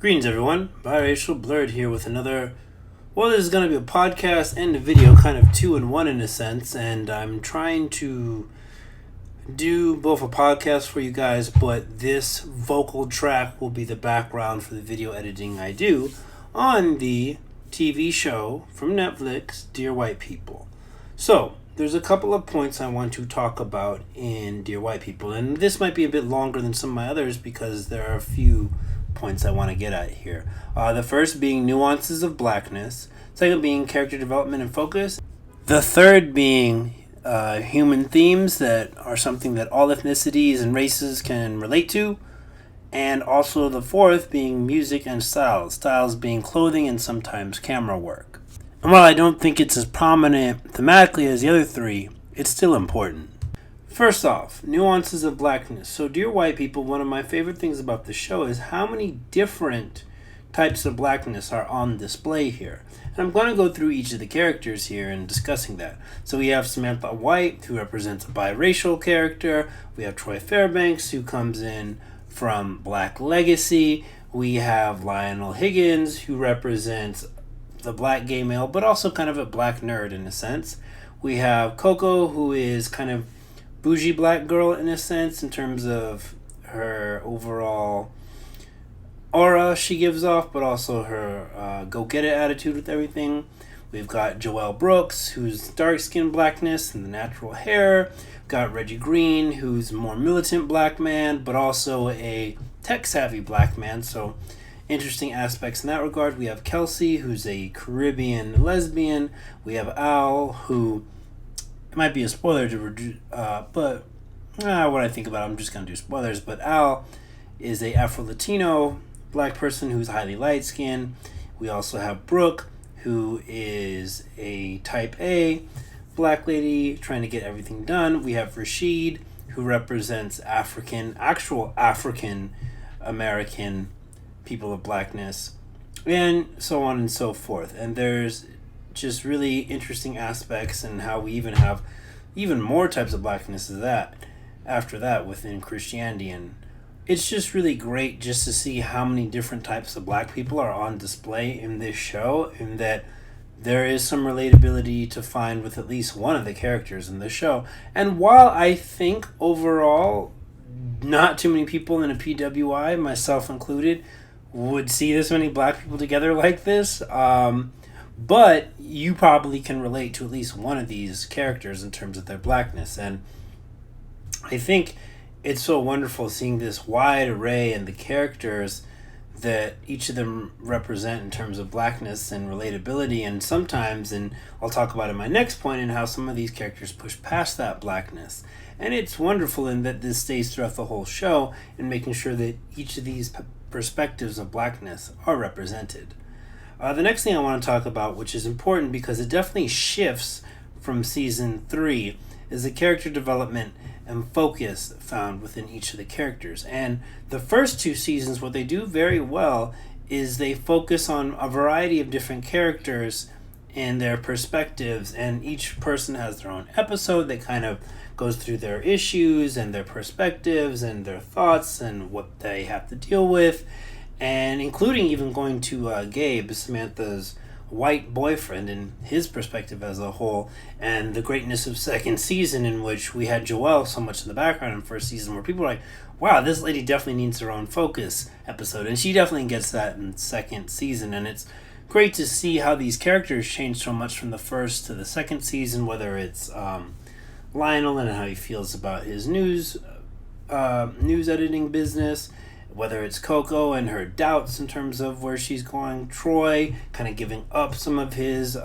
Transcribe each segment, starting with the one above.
Greetings, everyone. Biracial Blurred here with another. Well, this is going to be a podcast and a video, kind of two in one in a sense, and I'm trying to do both a podcast for you guys, but this vocal track will be the background for the video editing I do on the TV show from Netflix, Dear White People. So, there's a couple of points I want to talk about in Dear White People, and this might be a bit longer than some of my others because there are a few points I want to get at here. The first being Nuances of Blackness, second being character development and focus, the third being human themes that are something that all ethnicities and races can relate to, and also the fourth being music and styles being clothing and sometimes camera work. And while I don't think it's as prominent thematically as the other three, it's still important. First off, Nuances of Blackness. So, Dear White People, one of my favorite things about the show is how many different types of blackness are on display here. And I'm going to go through each of the characters here and discussing that. So we have Samantha White, who represents a biracial character. We have Troy Fairbanks, who comes in from Black Legacy. We have Lionel Higgins, who represents the black gay male, but also kind of a black nerd in a sense. We have Coco, who is kind of bougie black girl in a sense in terms of her overall aura she gives off, but also her go-get-it attitude with everything. We've got Joelle Brooks, who's dark-skinned blackness and the natural hair. We've got Reggie Green, who's a more militant black man, but also a tech-savvy black man, so interesting aspects in that regard. We have Kelsey, who's a Caribbean lesbian. We have Al, who it might be a spoiler to reduce, but what I think about it, I'm just going to do spoilers. But Al is a Afro-Latino black person who's highly light-skinned. We also have Brooke, who is a type A black lady trying to get everything done. We have Rashid, who represents actual African American people of blackness, and so on and so forth. And there's just really interesting aspects and how we even have even more types of blackness after that within Christianity. And it's just really great just to see how many different types of black people are on display in this show, and that there is some relatability to find with at least one of the characters in the show. And while I think overall not too many people in a PWI, myself included, would see this many black people together like this, but you probably can relate to at least one of these characters in terms of their blackness. And I think it's so wonderful seeing this wide array and the characters that each of them represent in terms of blackness and relatability. And sometimes, and I'll talk about in my next point, in how some of these characters push past that blackness. And it's wonderful in that this stays throughout the whole show and making sure that each of these perspectives of blackness are represented. The next thing I want to talk about, which is important because it definitely shifts from season 3, is the character development and focus found within each of the characters. And the first two seasons, what they do very well is they focus on a variety of different characters and their perspectives, and each person has their own episode that kind of goes through their issues and their perspectives and their thoughts and what they have to deal with, and including even going to Gabe, Samantha's white boyfriend, and his perspective as a whole, and the greatness of second season, in which we had Joelle so much in the background in first season, where people are like, wow, this lady definitely needs her own focus episode, and she definitely gets that in second season. And it's great to see how these characters change so much from the first to the second season, whether it's Lionel and how he feels about his news editing business, whether it's Coco and her doubts in terms of where she's going, Troy kind of giving up some of his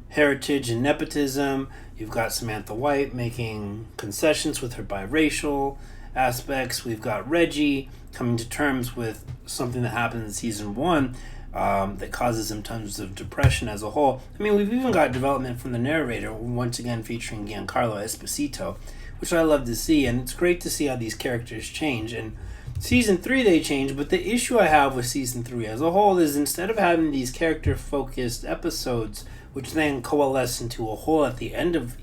heritage and nepotism. You've got Samantha White making concessions with her biracial aspects. We've got Reggie coming to terms with something that happened in season 1 that causes him tons of depression as a whole. I mean, we've even got development from the narrator, once again featuring Giancarlo Esposito, which I love to see. And it's great to see how these characters change. And season 3 they change, but the issue I have with season 3 as a whole is, instead of having these character-focused episodes, which then coalesce into a whole at the end of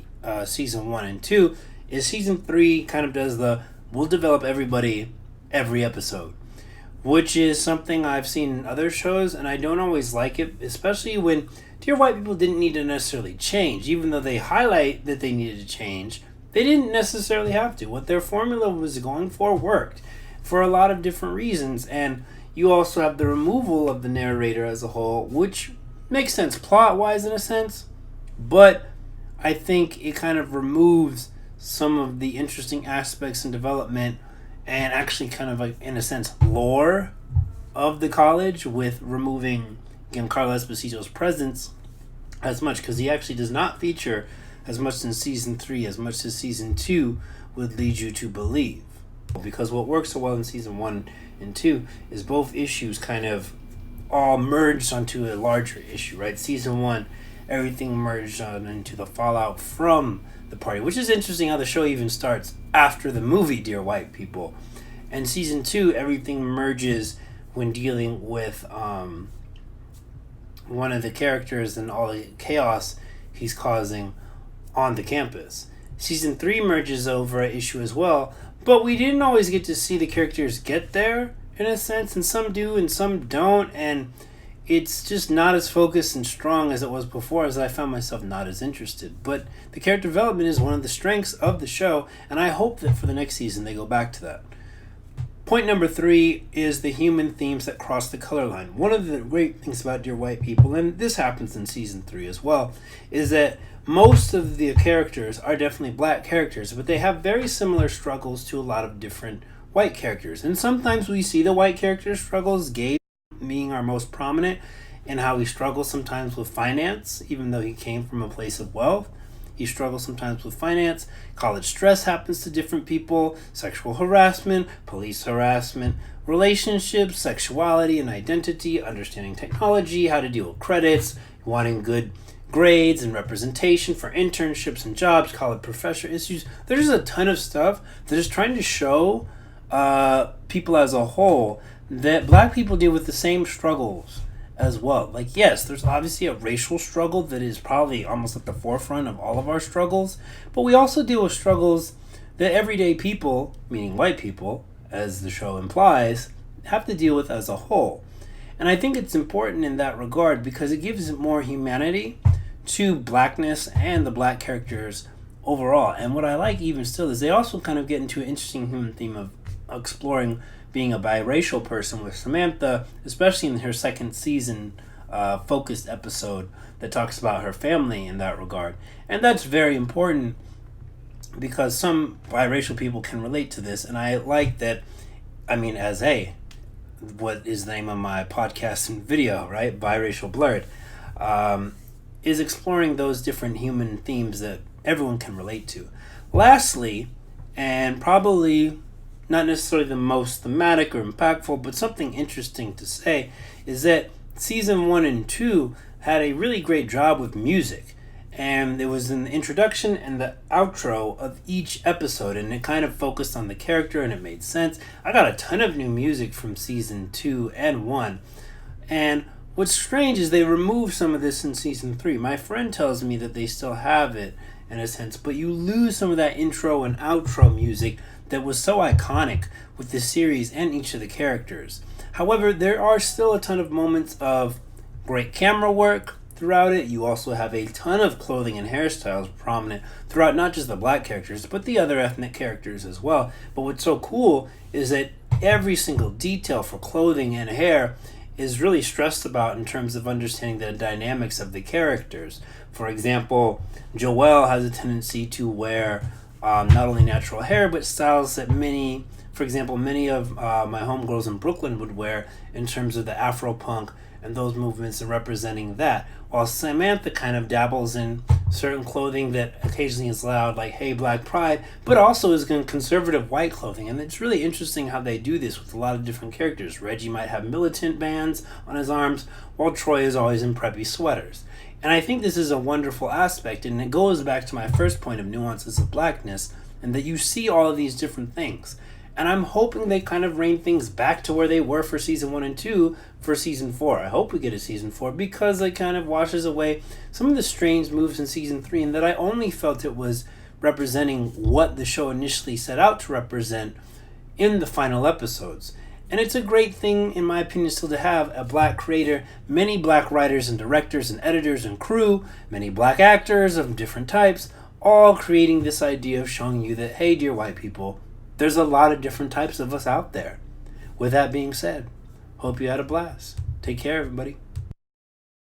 season 1 and 2, is season 3 kind of does the, we'll develop everybody every episode. which is something I've seen in other shows, and I don't always like it, especially when Dear White People didn't need to necessarily change. Even though they highlight that they needed to change, they didn't necessarily have to. What their formula was going for worked for a lot of different reasons, and you also have the removal of the narrator as a whole, which makes sense plot-wise in a sense, but I think it kind of removes some of the interesting aspects and development and actually kind of like, in a sense, lore of the college with removing Giancarlo Esposito's presence as much, because he actually does not feature as much in season 3 as much as season 2 would lead you to believe. Because what works so well in season 1 and 2 is both issues kind of all merged onto a larger issue, right? Season 1, everything merged on into the fallout from the party, which is interesting how the show even starts after the movie Dear White People. And season 2, everything merges when dealing with one of the characters and all the chaos he's causing on the campus. Season 3 merges over an issue as well, but we didn't always get to see the characters get there, in a sense, and some do and some don't, and it's just not as focused and strong as it was before, as I found myself not as interested. But the character development is one of the strengths of the show, and I hope that for the next season they go back to that. Point number 3 is the human themes that cross the color line. One of the great things about Dear White People, and this happens in season 3 as well, is that most of the characters are definitely black characters, but they have very similar struggles to a lot of different white characters. And sometimes we see the white character struggles, Gabe being our most prominent, and how he struggles sometimes with finance, even though he came from a place of wealth. He struggles sometimes with finance. College stress happens to different people. Sexual harassment, police harassment, relationships, sexuality and identity, understanding technology, how to deal with credits, wanting good grades and representation for internships and jobs, college professor issues. There's a ton of stuff that is trying to show people as a whole that black people deal with the same struggles as well. Like, yes, there's obviously a racial struggle that is probably almost at the forefront of all of our struggles, but we also deal with struggles that everyday people, meaning white people, as the show implies, have to deal with as a whole. And I think it's important in that regard because it gives more humanity to blackness and the black characters overall. And what I like even still is they also kind of get into an interesting human theme of exploring being a biracial person with Samantha, especially in her second season focused episode that talks about her family in that regard. And that's very important because some biracial people can relate to this. And I like that, I mean, as what is the name of my podcast and video, right? Biracial Blurred, is exploring those different human themes that everyone can relate to. Lastly, and probably not necessarily the most thematic or impactful, but something interesting to say, is that season 1 and 2 had a really great job with music. And it was in the introduction and the outro of each episode, and it kind of focused on the character and it made sense. I got a ton of new music from season 2 and 1. And what's strange is they removed some of this in season 3. My friend tells me that they still have it in a sense, but you lose some of that intro and outro music that was so iconic with the series and each of the characters. However, there are still a ton of moments of great camera work throughout it. You also have a ton of clothing and hairstyles prominent throughout not just the black characters, but the other ethnic characters as well. But what's so cool is that every single detail for clothing and hair is really stressed about in terms of understanding the dynamics of the characters. For example, Joelle has a tendency to wear not only natural hair, but styles that many of my homegirls in Brooklyn would wear in terms of the Afro-punk and those movements and representing that. While Samantha kind of dabbles in certain clothing that occasionally is loud, like Hey Black Pride, but also is in conservative white clothing. And it's really interesting how they do this with a lot of different characters. Reggie might have militant bands on his arms, while Troy is always in preppy sweaters. And I think this is a wonderful aspect, and it goes back to my first point of Nuances of Blackness, and that you see all of these different things. And I'm hoping they kind of rein things back to where they were for season 1 and 2 for season 4. I hope we get a season 4 because it kind of washes away some of the strange moves in season 3, and that I only felt it was representing what the show initially set out to represent in the final episodes. And it's a great thing, in my opinion, still to have a black creator, many black writers and directors and editors and crew, many black actors of different types, all creating this idea of showing you that, hey, dear white people, there's a lot of different types of us out there. With that being said, hope you had a blast. Take care, everybody.